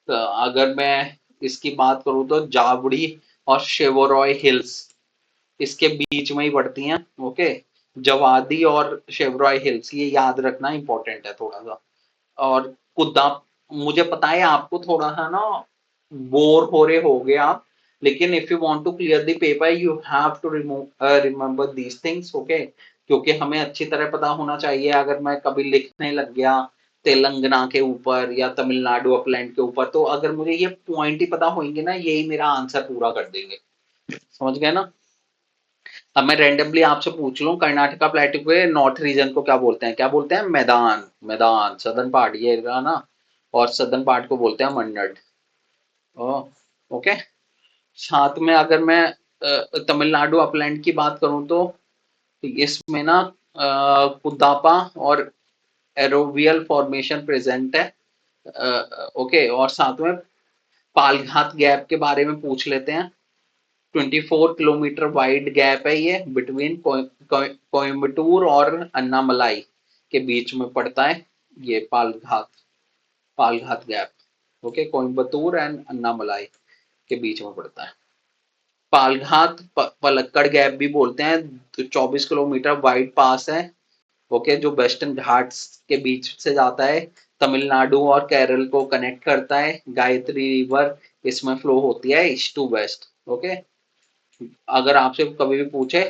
A: तो अगर मैं इसकी बात करूं तो जावड़ी और शेवरॉय हिल्स इसके बीच में ही पड़ती हैं। ओके। जवादी और शेवरॉय हिल्स, ये याद रखना इंपॉर्टेंट है थोड़ा सा। और कुदा, मुझे पता है आपको थोड़ा सा ना बोर हो रहे होगे आप, लेकिन if you want to clear the paper you have to remember these things. Okay. क्योंकि हमें अच्छी तरह पता होना चाहिए। अगर मैं कभी लिखने लग गया तेलंगाना के ऊपर या तमिलनाडु अपलैंड के ऊपर, तो अगर मुझे ये पॉइंट ही पता होंगे ना, यही मेरा आंसर पूरा कर देंगे। समझ गए ना। अब मैं रैंडमली आपसे पूछ लूं, कर्नाटका प्लेट्यू के नॉर्थ रीजन को क्या बोलते हैं? क्या बोलते हैं? मैदान। मैदान सदर्न पार्ट ये रहा ना, और सदर्न पार्ट को बोलते हैं मन्नड। ओके। साथ में अगर मैं तमिलनाडु अपलैंड की बात करूं तो इसमें ना कुदापा और एरोवियल फॉर्मेशन प्रेजेंट है। ओके। और साथ में पालघात गैप के बारे में पूछ लेते हैं। 24 किलोमीटर वाइड गैप है ये बिटवीन कोयम्बटूर और अन्नामलाई के बीच में पड़ता है, ये Palghat Palghat gap. Okay. Coimbatore and Anamalai के बीच में पड़ता है। पालघात पलक्कड़ गैप भी बोलते हैं। तो 24 किलोमीटर वाइड पास है। ओके। जो वेस्टर्न घाट्स के बीच से जाता है, तमिलनाडु और केरल को कनेक्ट करता है। गायत्री रिवर इसमें फ्लो होती है ईस्ट टू वेस्ट। ओके। अगर आपसे कभी भी पूछे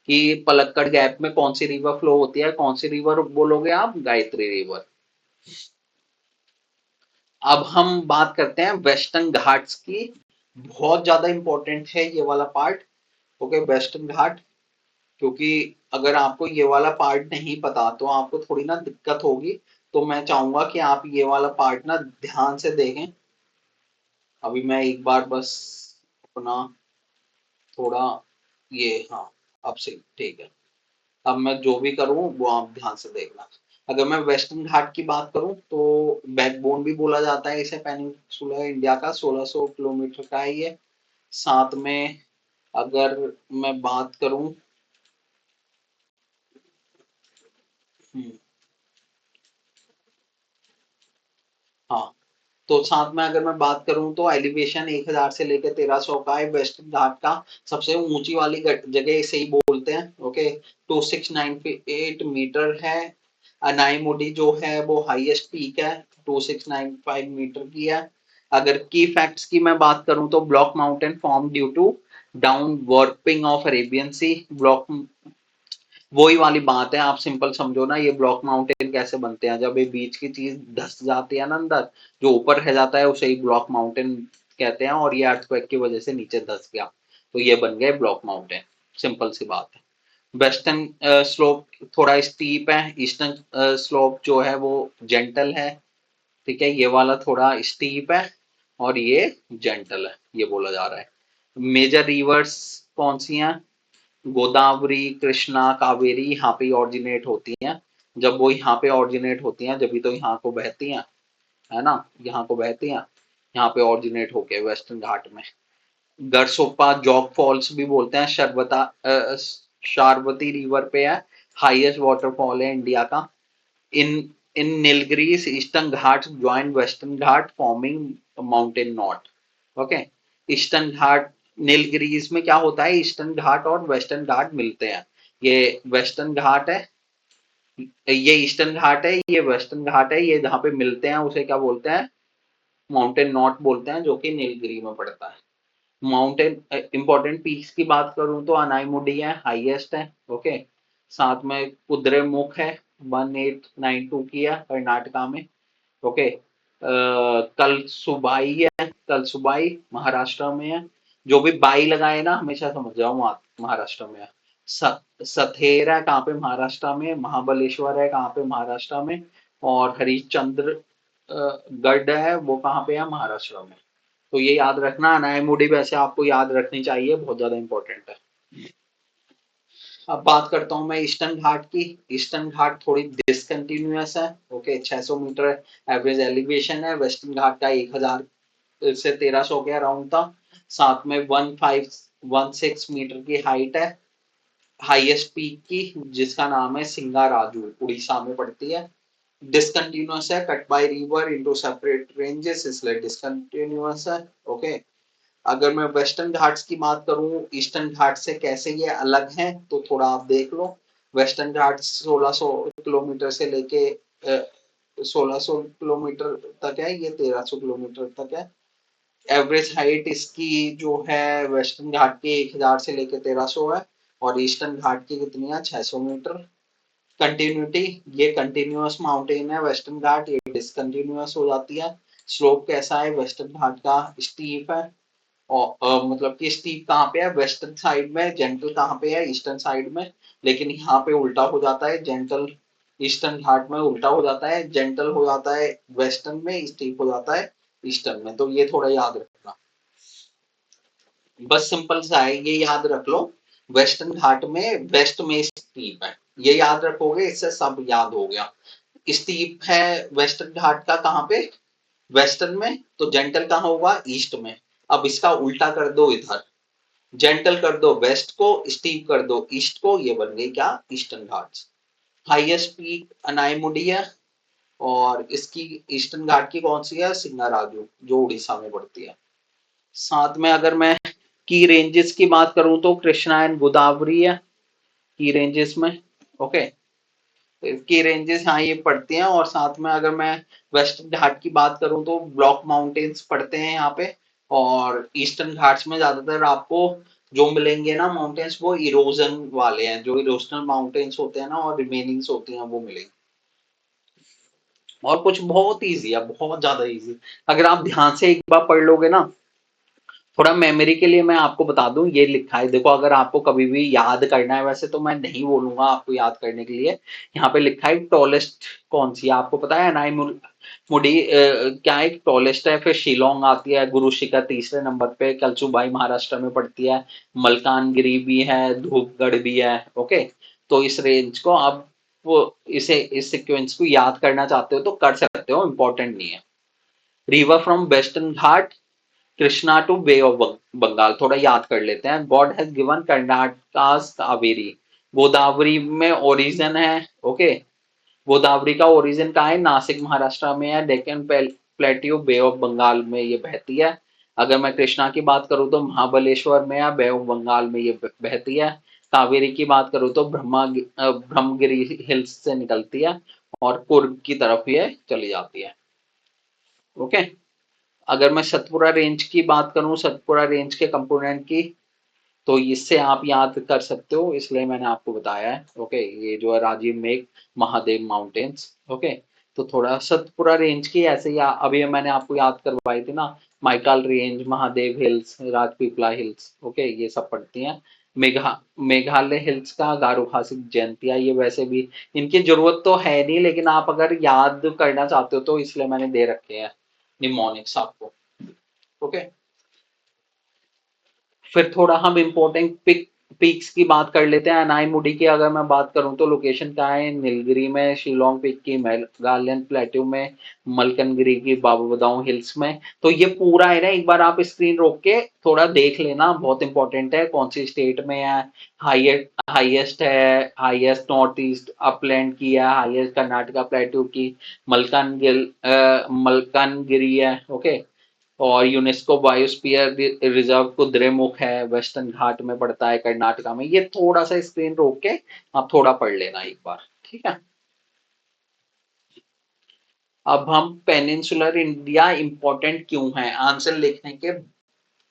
A: कि पलक्कड़ गैप में कौन सी रिवर फ्लो होती है, कौन सी रिवर बोलोगे आप? गायत्री रिवर। अब हम बात करते हैं वेस्टर्न घाट्स की। बहुत ज्यादा इंपॉर्टेंट है ये वाला पार्ट। ओके। वेस्टर्न घाट, क्योंकि अगर आपको ये वाला पार्ट नहीं पता तो आपको थोड़ी ना दिक्कत होगी। तो मैं चाहूंगा कि आप ये वाला पार्ट ना ध्यान से देखें। अभी मैं एक बार बस अपना थोड़ा ये, हाँ, अब से ठीक है। अब मैं जो भी करूं वो आप ध्यान से देखना। अगर मैं वेस्टर्न घाट की बात करूं तो बैकबोन भी बोला जाता है इसे पेनिनसुलर इंडिया का। 1600 किलोमीटर का है ये। साथ में अगर मैं बात करूं, हम्म, हाँ, तो साथ में अगर मैं बात करूं तो एलिवेशन 1000 से लेकर 1300 का है। वेस्टर्न घाट का सबसे ऊंची वाली जगह इसे ही बोलते हैं। ओके। 2698 मीटर है। अनाईमुडी जो है वो हाईएस्ट पीक है, 2695 मीटर की है। अगर की फैक्ट्स की मैं बात करूं तो block mountain form due to down warping of Arabian sea. Block वही वाली बात है, आप सिंपल समझो ना, ये ब्लॉक माउंटेन कैसे बनते हैं, जब ये बीच की चीज धस जाती है ना अंदर, जो ऊपर रह जाता है उसे ही ब्लॉक माउंटेन कहते हैं, और ये अर्थक्वेक की वजह से नीचे धस गया तो ये बन गए ब्लॉक माउंटेन। सिंपल सी बात है। वेस्टर्न स्लोप थोड़ा स्टीप है, ईस्टर्न स्लोप जो है वो जेंटल है। ठीक है, ये वाला थोड़ा स्टीप है और ये जेंटल है, ये बोला जा रहा है। मेजर रिवर्स कौन सी हैं? गोदावरी, कृष्णा, कावेरी यहाँ पे ऑरिजिनेट होती हैं। जब वो यहाँ पे ऑरिजिनेट होती हैं जब तो यहाँ को बहती हैं, है ना, यहाँ को बहती हैं, यहाँ पे ऑरिजिनेट होके वेस्टर्न घाट में। गरसोप्पा जॉग फॉल्स भी बोलते हैं, शारवती रिवर पे है, हाईएस्ट वाटरफॉल है इंडिया का। In in Nilgiris Eastern Ghat join Western Ghat forming mountain knot. Okay, Eastern Ghat, Nilgiris में क्या होता है, ईस्टर्न घाट और वेस्टर्न घाट मिलते हैं। ये वेस्टर्न घाट है, ये ईस्टर्न घाट है, ये वेस्टर्न घाट है, ये जहाँ पे मिलते हैं उसे क्या बोलते हैं, माउंटेन नॉट बोलते हैं, जो कि नीलगिरी में पड़ता है। माउंटेन इंपॉर्टेंट पीक्स की बात करूं तो अनाईमुडी है, हाईएस्ट है। ओके, साथ में कुद्रेमुख है, 1892 की है, कर्नाटका में। ओके, कल सुबाई है, कल सुबाई महाराष्ट्र में है। जो भी बाई लगाए ना हमेशा समझ जाओ महाराष्ट्र में है। सथेर है कहाँ पे, महाराष्ट्र में। महाबलेश्वर है कहाँ पे, महाराष्ट्र में। और हरिश्चंद्र गढ़ है, वो कहाँ पे है, महाराष्ट्र में। तो ये याद रखना, अनायमुडी वैसे आपको याद रखनी चाहिए, बहुत ज्यादा इंपॉर्टेंट है। अब बात करता हूँ मैं ईस्टर्न घाट की। ईस्टर्न घाट थोड़ी डिसकंटिन्यूअस है। ओके, 600 मीटर एवरेज एलिवेशन है। वेस्टर्न घाट का 1000 से 1300 के अराउंड था। साथ में 1516 मीटर की हाइट है हाईएस्ट पीक की, जिसका नाम है सिंगाराजू, उड़ीसा में पड़ती है। डिसकंटिन्यूअस है, cut by river into separate ranges, इसलिए डिसकंटिन्यूअस है। ओके, अगर मैं वेस्टर्न घाट्स की बात करूं ईस्टर्न घाट से कैसे ये अलग हैं, तो थोड़ा आप देख लो। वेस्टर्न घाट्स 1600 किलोमीटर से लेके 1600 किलोमीटर तक है, ये 1300 किलोमीटर तक है। एवरेज हाइट इसकी जो है वेस्टर्न घाट की 1000 से लेके 1300 है, और ईस्टर्न घाट की कितनी है, 600 मीटर। कंटिन्यूटी, ये कंटिन्यूअस माउंटेन है वेस्टर्न घाट, ये डिसकंटिन्यूअस हो जाती है। स्लोप कैसा है वेस्टर्न घाट का, स्टीप है। और मतलब कि स्टीप कहाँ पे है, वेस्टर्न साइड में। जेंटल कहाँ पे है, ईस्टर्न साइड में। लेकिन यहाँ पे उल्टा हो जाता है, जेंटल ईस्टर्न घाट में उल्टा हो जाता है, जेंटल हो जाता है वेस्टर्न में, स्टीप हो जाता है ईस्टर्न में। तो ये थोड़ा याद रखना, बस सिंपल सा है, ये याद रख लो। वेस्टर्न घाट में वेस्ट में स्टीप है, ये याद रखोगे, इससे सब याद हो गया। स्टीप है वेस्टर्न घाट का कहाँ पे, वेस्टर्न में। तो जेंटल कहाँ होगा, ईस्ट में। अब इसका उल्टा कर दो इधर, जेंटल कर दो वेस्ट को, स्टीप कर दो ईस्ट को, ये बन गई क्या, eastern Ghats. Highest peak Anaimudi है, और इसकी ईस्टर्न घाट की कौन सी है, सिंगाराजू, जो उड़ीसा में पड़ती है। साथ में अगर मैं की रेंजेस की बात करूं तो कृष्णा एंड गोदावरी है की रेंजेस में। ओके, की रेंजेस हाँ ये पड़ती हैं। और साथ में अगर मैं वेस्टर्न घाट की बात करूं तो ब्लॉक माउंटेन्स पड़ते हैं यहाँ पे। और ईस्टर्न घाट्स में ज्यादातर आपको जो मिलेंगे ना माउंटेन्स, वो इरोजन वाले हैं, जो इरोजनल माउंटेन्स होते हैं ना, और रिमेनिंग्स होती हैं, वो मिलेंगे। और कुछ बहुत इजी है, बहुत ज्यादा इजी। अगर आप ध्यान से एक बार पढ़ लोगे ना, थोड़ा मेमोरी के लिए मैं आपको बता दूं, ये लिखा है देखो, अगर आपको कभी भी याद करना है, वैसे तो मैं नहीं बोलूंगा आपको याद करने के लिए। यहाँ पे लिखा है टॉलेस्ट कौन सी है, आपको पता है, नाई मुडी क्या है, टॉलेस्ट है। फिर शिलोंग आती है, गुरु शिखर तीसरे नंबर पे, कलसुबाई महाराष्ट्र में पड़ती है, मलकानगिरी भी है, धूपगढ़ भी है। ओके, तो इस रेंज को आप वो इसे इस सिक्वेंस को याद करना चाहते हो तो कर सकते हो, इंपॉर्टेंट नहीं है। River from western Ghat, Krishna to bay of Bengal, थोड़ा याद कर लेते हैं। God has given Karnataka Kaveri, Godavari में ओरिजिन है। ओके, गोदावरी का ओरिजिन कहाँ है, नासिक महाराष्ट्र में है, Deccan plateau bay of Bengal में ये बहती है। अगर मैं कृष्णा की बात करूँ तो महाबलेश्वर में है, बे ऑफ बंगाल में ये बहती है। कावेरी की बात करूँ तो ब्रह्मगिरी हिल्स से निकलती है, और कुर्ग की तरफ ये चली जाती है। ओके, अगर मैं सतपुरा रेंज की बात करूं, सतपुरा रेंज के कंपोनेंट की, तो इससे आप याद कर सकते हो, इसलिए मैंने आपको बताया है। ओके, ये जो है राजीव मेघ महादेव माउंटेन्स। ओके, तो थोड़ा सतपुरा रेंज की ऐसे ही अभी मैंने आपको याद करवाई थी ना, Michael range, Mahadev hills, Rajpipla hills. Okay, ये सब पड़ती हैं। मेघालय हिल्स का गारो खासी जयंतिया, ये वैसे भी इनकी जरूरत तो है नहीं, लेकिन आप अगर याद करना चाहते हो तो इसलिए मैंने दे रखे हैं निमोनिक्स आपको। ओके, फिर थोड़ा हम इम्पोर्टेंट पीक्स की बात कर लेते हैं। अनाईमुडी की अगर मैं बात करूं तो लोकेशन क्या है, नीलगिरी में, शिलोंग पीक की मेघालयन प्लेट्यू में, मलकनगिरी की बाबूबदाऊ हिल्स में। तो ये पूरा है ना, एक बार आप स्क्रीन रोक के थोड़ा देख लेना, बहुत इंपॉर्टेंट है कौन सी स्टेट में है। हाईएस्ट है, हाईएस्ट नॉर्थ ईस्ट अपलैंड की है, हाईएस्ट कर्नाटका प्लेट्यू की मलकानगिरी है। ओके, और यूनेस्को बायोस्फीयर रिजर्व कुद्रेमुख है, वेस्टर्न घाट में पड़ता है कर्नाटका में। ये थोड़ा सा स्क्रीन रोक के आप थोड़ा पढ़ लेना एक बार, ठीक है। अब हम पेनिनसुलर इंडिया इंपॉर्टेंट क्यों है, आंसर लिखने के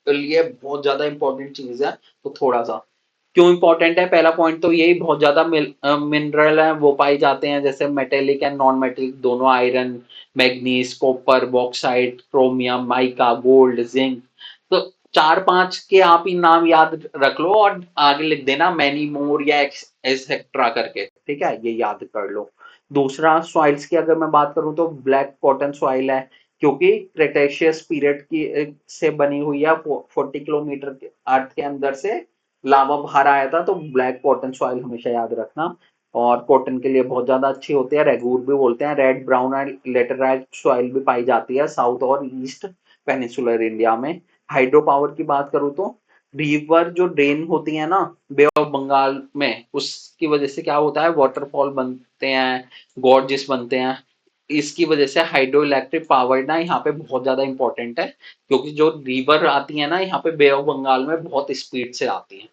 A: लिए बहुत ज्यादा इंपॉर्टेंट चीज है। तो थोड़ा सा क्यों इंपॉर्टेंट है, पहला पॉइंट तो यही, बहुत ज्यादा मिनरल है वो पाए जाते हैं, जैसे मेटेलिक एंड नॉन मेटेलिक दोनों, iron, manganese, copper, bauxite, chromium, mica, gold, zinc. तो चार पांच के आप ही नाम याद रख लो और आगे लिख देना मैनी मोर या एक्सेट्रा करके, ठीक है, ये याद कर लो। दूसरा, सॉइल्स की अगर मैं बात करूं तो ब्लैक कॉटन सॉइल है, क्योंकि क्रेटेशियस पीरियड की से बनी हुई है, 40 किलोमीटर अर्थ के अंदर से लावा बाहर आया था, तो ब्लैक कॉटन सॉइल हमेशा याद रखना। और कॉटन के लिए बहुत ज्यादा अच्छी होती है, रेगूर भी बोलते हैं। Red brown and laterite soil भी पाई जाती है साउथ और ईस्ट पेनिसुलर इंडिया में। हाइड्रो पावर की बात करूँ तो रिवर जो ड्रेन होती है ना बे ऑफ बंगाल में, उसकी वजह से क्या होता है, वाटरफॉल बनते हैं, गॉर्जेस बनते हैं। इसकी वजह से हाइड्रो इलेक्ट्रिक पावर ना यहाँ पे बहुत ज्यादा इंपॉर्टेंट है, क्योंकि जो रिवर आती है ना यहाँ पे बे ऑफ बंगाल में बहुत स्पीड से आती है।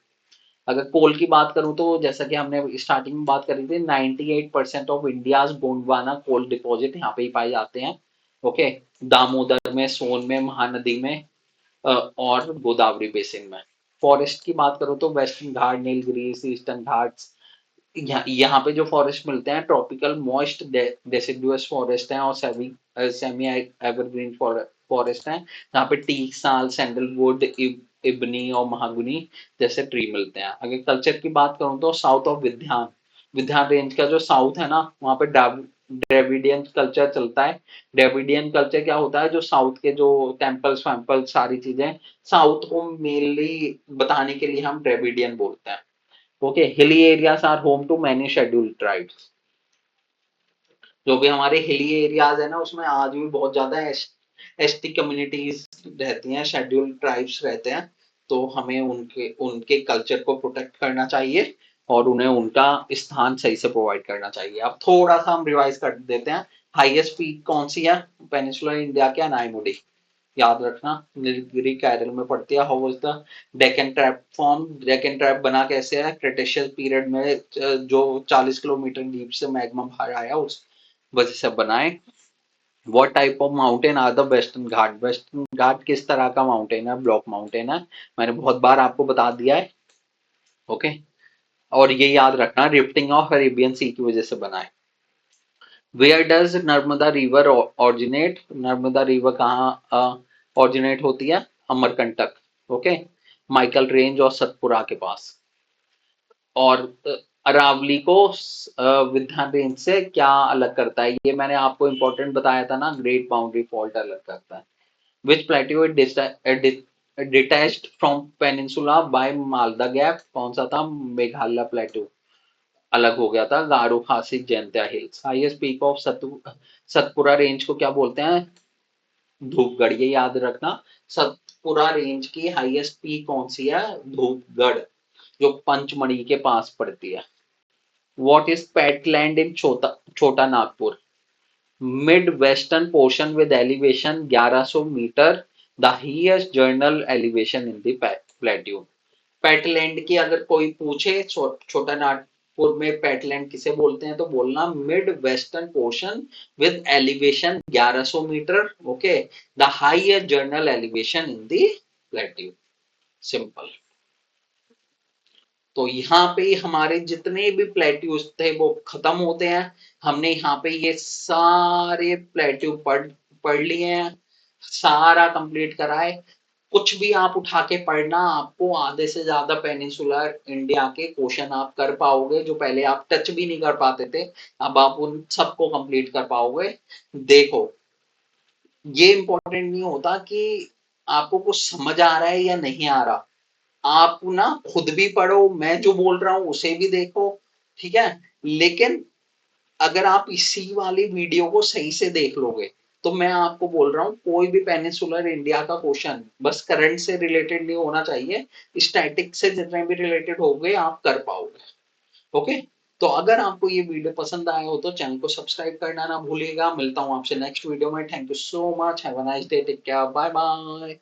A: अगर कोल की बात करूं तो जैसा कि हमने स्टार्टिंग में बात करी थी, 98% of India's Gondwana coal deposit यहाँ पे ही पाए जाते हैं। ओके, दामोदर में, सोन में, महानदी में, और गोदावरी बेसिन में। फॉरेस्ट की बात करूं तो वेस्टर्न घाट, नीलगिरीज, ईस्टर्न घाट्स, यहाँ पे जो फॉरेस्ट मिलते हैं ट्रॉपिकल मॉइस्ट डेसिडुअस फॉरेस्ट हैं, और सेमी एवरग्रीन फॉरेस्ट हैं, जहाँ पे टीक, साल, सैंडलवुड, इबनी और महागुनी जैसे ट्री मिलते हैं। अगर कल्चर की बात करूँ तो साउथ ऑफ विध्यान, विध्यान रेंज का जो साउथ है ना, वहाँ पे ड्रेविडियन कल्चर चलता है। ड्रेविडियन कल्चर क्या होता है, जो साउथ के जो टेम्पल्स वैम्पल्स सारी चीजें, साउथ को मेनली बताने के लिए हम ड्रेविडियन बोलते हैं। Okay, hilly areas are home to many scheduled tribes. जो भी हमारे हिली एरियाज है ना, उसमें आज भी बहुत ज्यादा एसटी कम्युनिटीज रहती हैं, शेड्यूल्ड ट्राइब्स रहते हैं। तो हमें उनके उनके कल्चर को प्रोटेक्ट करना चाहिए और उन्हें उनका स्थान सही से प्रोवाइड करना चाहिए। अब थोड़ा सा हम रिवाइज कर देते हैं। हाईएस्ट पीक कौन सी है पेनिसुलर इंडिया के, अनाईमुडी, याद रखना, नीलगिरी केरल में पड़ती है। How was the Deccan trap form, Deccan trap बना कैसे है, क्रिटेशियस पीरियड में, जो 40 किलोमीटर डीप से मैग्मा बाहर आया उस वजह से बनाए। What type of mountain are the Western Ghat, Western Ghat किस तरह का माउंटेन है, ब्लॉक माउंटेन है, मैंने बहुत बार आपको बता दिया है। ओके, और ये याद रखना रिफ्टिंग ऑफ अरेबियन सी की वजह से बना है। Where does Narmada river originate, Narmada river कहाँ ऑरिजिनेट होती है, अमरकंटक। ओके, माइकल रेंज और सतपुरा के पास। और अरावली को विद्या रेंज से क्या अलग करता है, ये मैंने आपको इंपॉर्टेंट बताया था ना, ग्रेट बाउंड्री फॉल्ट अलग करता है। Which plateau detached from peninsula by Malda gap, कौन सा था, मेघालय प्लेट्यू अलग हो गया था, गारो खासी Jaintia hills. Highest peak of Satpura range को क्या बोलते हैं, धूपगढ़, ये याद रखना। सतपुरा रेंज की हाईएस्ट पीक कौन सी है, धूपगढ़, जो पंचमढ़ी के पास पड़ती है। What is Patland in Chota Nagpur, mid western portion with elevation 1100 metre, the highest general elevation in the plateau. Patland की अगर कोई पूछे, छोटा नागपुर में पेटलैंड किसे बोलते हैं, तो बोलना mid western portion with elevation 1100 metre. Okay, the highest general elevation in the plateau, simple. तो यहाँ पे हमारे जितने भी प्लेट्यूज थे वो खत्म होते हैं। हमने यहाँ पे ये सारे प्लेट्यू पढ़ लिए हैं, सारा कंप्लीट करा है। कुछ भी आप उठा के पढ़ना, आपको आधे से ज्यादा पेनिनसुलर इंडिया के क्वेश्चन आप कर पाओगे, जो पहले आप टच भी नहीं कर पाते थे, अब आप उन सबको कंप्लीट कर पाओगे। देखो, ये इंपॉर्टेंट नहीं होता कि आपको कुछ समझ आ रहा है या नहीं आ रहा, आप ना खुद भी पढ़ो, मैं जो बोल रहा हूं उसे भी देखो, ठीक है। लेकिन अगर आप इसी वाली वीडियो को सही से देख लोगे, तो मैं आपको बोल रहा हूँ कोई भी पेनिनसुलर इंडिया का क्वेश्चन बस करंट से रिलेटेड नहीं होना चाहिए, स्टैटिक से जितने भी रिलेटेड हो गए आप कर पाओगे। ओके, तो अगर आपको ये वीडियो पसंद आया हो तो चैनल को सब्सक्राइब करना ना भूलिएगा। मिलता हूँ आपसे नेक्स्ट वीडियो में। Thank you so much, have a nice day, take care, bye bye.